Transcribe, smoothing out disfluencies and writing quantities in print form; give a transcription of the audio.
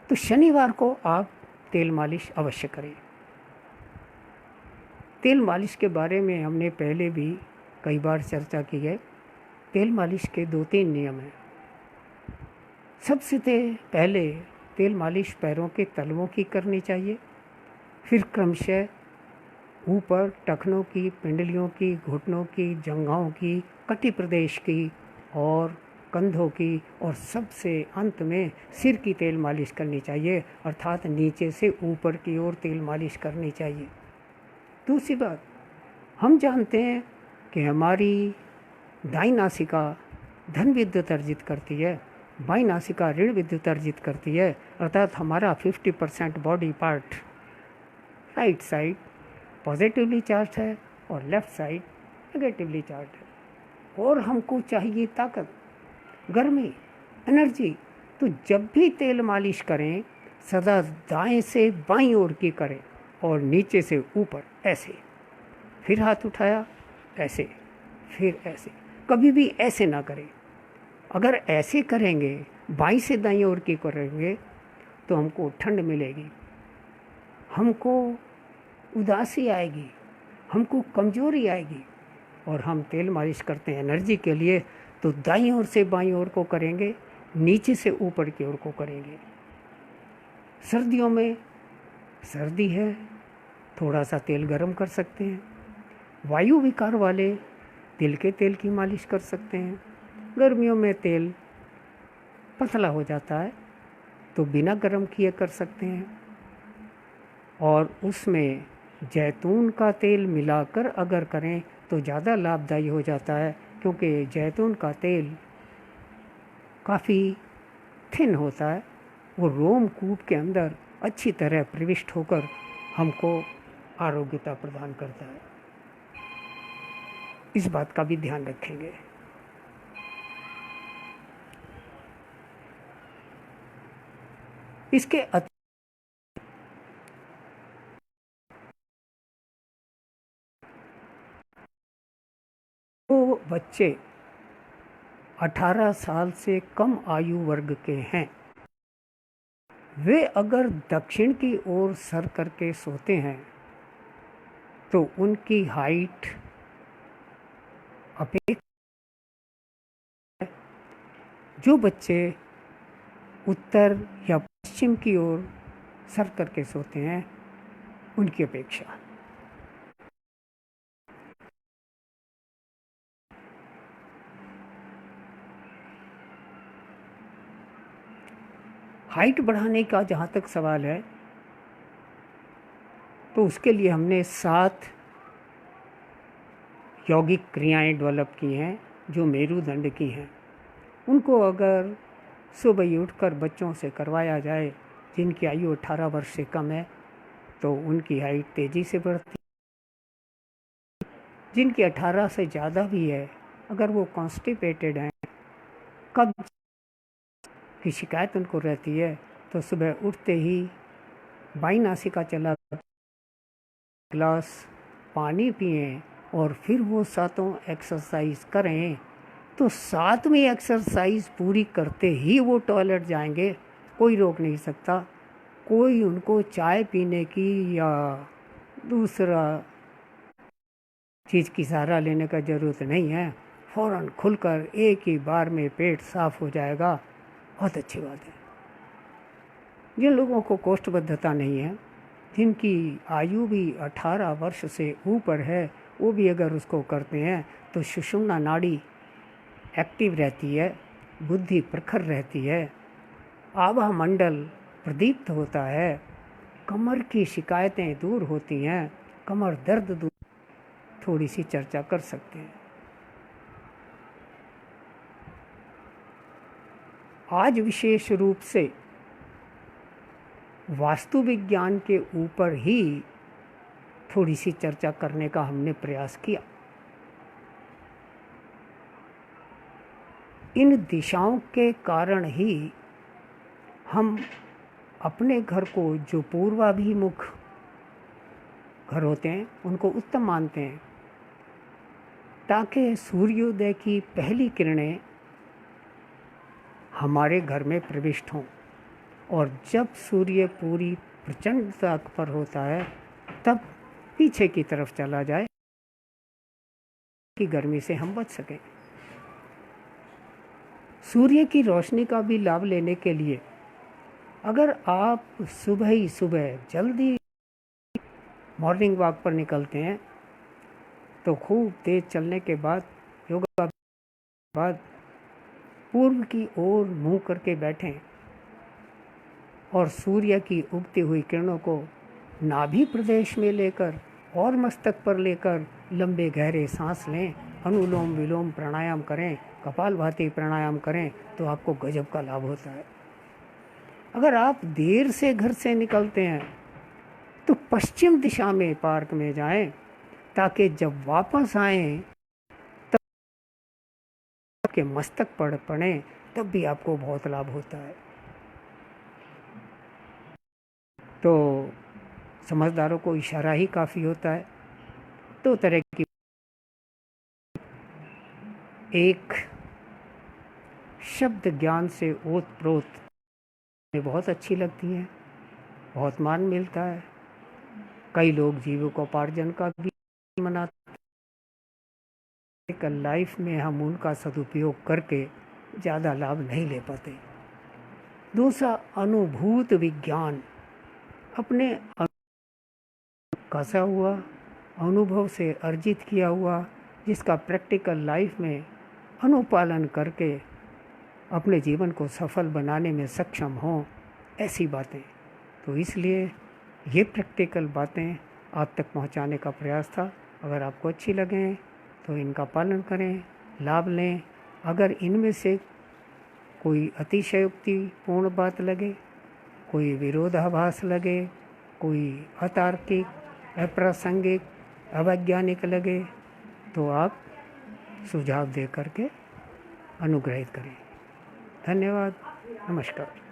तो शनिवार को आप तेल मालिश अवश्य करें। तेल मालिश के बारे में हमने पहले भी कई बार चर्चा की है। तेल मालिश के 2-3 नियम हैं। सबसे पहले तेल मालिश पैरों के तलवों की करनी चाहिए, फिर क्रमशः ऊपर टखनों की, पिंडलियों की, घुटनों की, जंघाओं की, कटी प्रदेश की और कंधों की, और सबसे अंत में सिर की तेल मालिश करनी चाहिए, अर्थात नीचे से ऊपर की ओर तेल मालिश करनी चाहिए। दूसरी बात, हम जानते हैं कि हमारी दाईं नासिका धन विद्युत अर्जित करती है, बाईं नासिका ऋण विद्युत अर्जित करती है, अर्थात हमारा 50% body part right side positively charge है और लेफ्ट साइड नेगेटिवली चार्ज है। और हमको चाहिए ताकत, गर्मी, एनर्जी। तो जब भी तेल मालिश करें सदा दाएं से बाईं ओर की करें और नीचे से ऊपर ऐसे, फिर हाथ उठाया ऐसे, फिर ऐसे, कभी भी ऐसे ना करें। अगर ऐसे करेंगे, बाईं से दाईं ओर की करेंगे, तो हमको ठंड मिलेगी, हमको उदासी आएगी, हमको कमजोरी आएगी। और हम तेल मालिश करते हैं एनर्जी के लिए, तो दाईं ओर से बाईं ओर को करेंगे, नीचे से ऊपर की ओर को करेंगे। सर्दियों में सर्दी है, थोड़ा सा तेल गरम कर सकते हैं। वायु विकार वाले तिल के तेल की मालिश कर सकते हैं। गर्मियों में तेल पतला हो जाता है तो बिना गरम किए कर सकते हैं। और उसमें जैतून का तेल मिलाकर अगर करें तो ज़्यादा लाभदायी हो जाता है, क्योंकि जैतून का तेल काफ़ी थिन होता है, वो रोमकूप के अंदर अच्छी तरह प्रविष्ट होकर हमको आरोग्यता प्रदान करता है। इस बात का भी ध्यान रखेंगे। इसके जो बच्चे 18 साल से कम आयु वर्ग के हैं, वे अगर दक्षिण की ओर सर करके सोते हैं तो उनकी हाइट अपेक्षा, जो बच्चे उत्तर या पश्चिम की ओर सर करके सोते हैं उनकी अपेक्षा हाइट बढ़ाने का जहाँ तक सवाल है, तो उसके लिए हमने 7 यौगिक क्रियाएं डेवलप की हैं जो मेरुदंड की हैं। उनको अगर सुबह ही उठकर बच्चों से करवाया जाए जिनकी आयु 18 वर्ष से कम है, तो उनकी हाइट तेज़ी से बढ़ती है। जिनकी 18 से ज़्यादा भी है, अगर वो कॉन्स्टिपेटेड हैं, कब्ज की शिकायत उनको रहती है, तो सुबह उठते ही बाईं नासिका चला गिलास पानी पिएं और फिर वो 7 एक्सरसाइज करें, तो 7वीं एक्सरसाइज पूरी करते ही वो टॉयलेट जाएंगे, कोई रोक नहीं सकता। कोई उनको चाय पीने की या दूसरा चीज़ की सहारा लेने का ज़रूरत नहीं है, फ़ौरन खुलकर एक ही बार में पेट साफ हो जाएगा। बहुत अच्छी बात है। जिन लोगों को कोष्ठबद्धता नहीं है, जिनकी आयु भी 18 वर्ष से ऊपर है, वो भी अगर उसको करते हैं तो सुषुम्ना नाड़ी एक्टिव रहती है, बुद्धि प्रखर रहती है, आभा मंडल प्रदीप्त होता है, कमर की शिकायतें दूर होती हैं, कमर दर्द दूर। थोड़ी सी चर्चा कर सकते हैं। आज विशेष रूप से वास्तु विज्ञान के ऊपर ही थोड़ी सी चर्चा करने का हमने प्रयास किया। इन दिशाओं के कारण ही हम अपने घर को, जो पूर्वाभिमुख घर होते हैं, उनको उत्तम मानते हैं, ताकि सूर्योदय की पहली किरणें हमारे घर में प्रविष्ट हों। और जब सूर्य पूरी प्रचंडता पर होता है तब पीछे की तरफ चला जाए कि गर्मी से हम बच सकें। सूर्य की रोशनी का भी लाभ लेने के लिए अगर आप सुबह ही सुबह जल्दी मॉर्निंग वॉक पर निकलते हैं तो खूब तेज चलने के बाद योगा के बाद पूर्व की ओर मुंह करके बैठें और सूर्य की उगती हुई किरणों को नाभि प्रदेश में लेकर और मस्तक पर लेकर लंबे गहरे सांस लें, अनुलोम विलोम प्राणायाम करें, कपालभाति प्राणायाम करें तो आपको गजब का लाभ होता है। अगर आप देर से घर से निकलते हैं तो पश्चिम दिशा में पार्क में जाएं ताकि जब वापस आएं तब आपके मस्तक पर पड़े तब भी आपको बहुत लाभ होता है। तो समझदारों को इशारा ही काफ़ी होता है। दो तरह की एक शब्द ज्ञान से ओत प्रोत में बहुत अच्छी लगती हैं, बहुत मान मिलता है। कई लोग जीविकोपार्जन का भी मनाते हैं। लाइफ में हम उनका सदुपयोग करके ज़्यादा लाभ नहीं ले पाते। दूसरा अनुभूत विज्ञान, अपने कसा हुआ अनुभव से अर्जित किया हुआ, जिसका प्रैक्टिकल लाइफ में अनुपालन करके अपने जीवन को सफल बनाने में सक्षम हों, ऐसी बातें। तो इसलिए ये प्रैक्टिकल बातें आप तक पहुंचाने का प्रयास था। अगर आपको अच्छी लगें तो इनका पालन करें, लाभ लें। अगर इनमें से कोई अतिशयोक्तिपूर्ण बात लगे, कोई विरोधाभास लगे, कोई अतार्किक, अप्रासंगिक, अवैज्ञानिक लगे तो आप सुझाव दे करके अनुग्रहित करें। धन्यवाद। नमस्कार।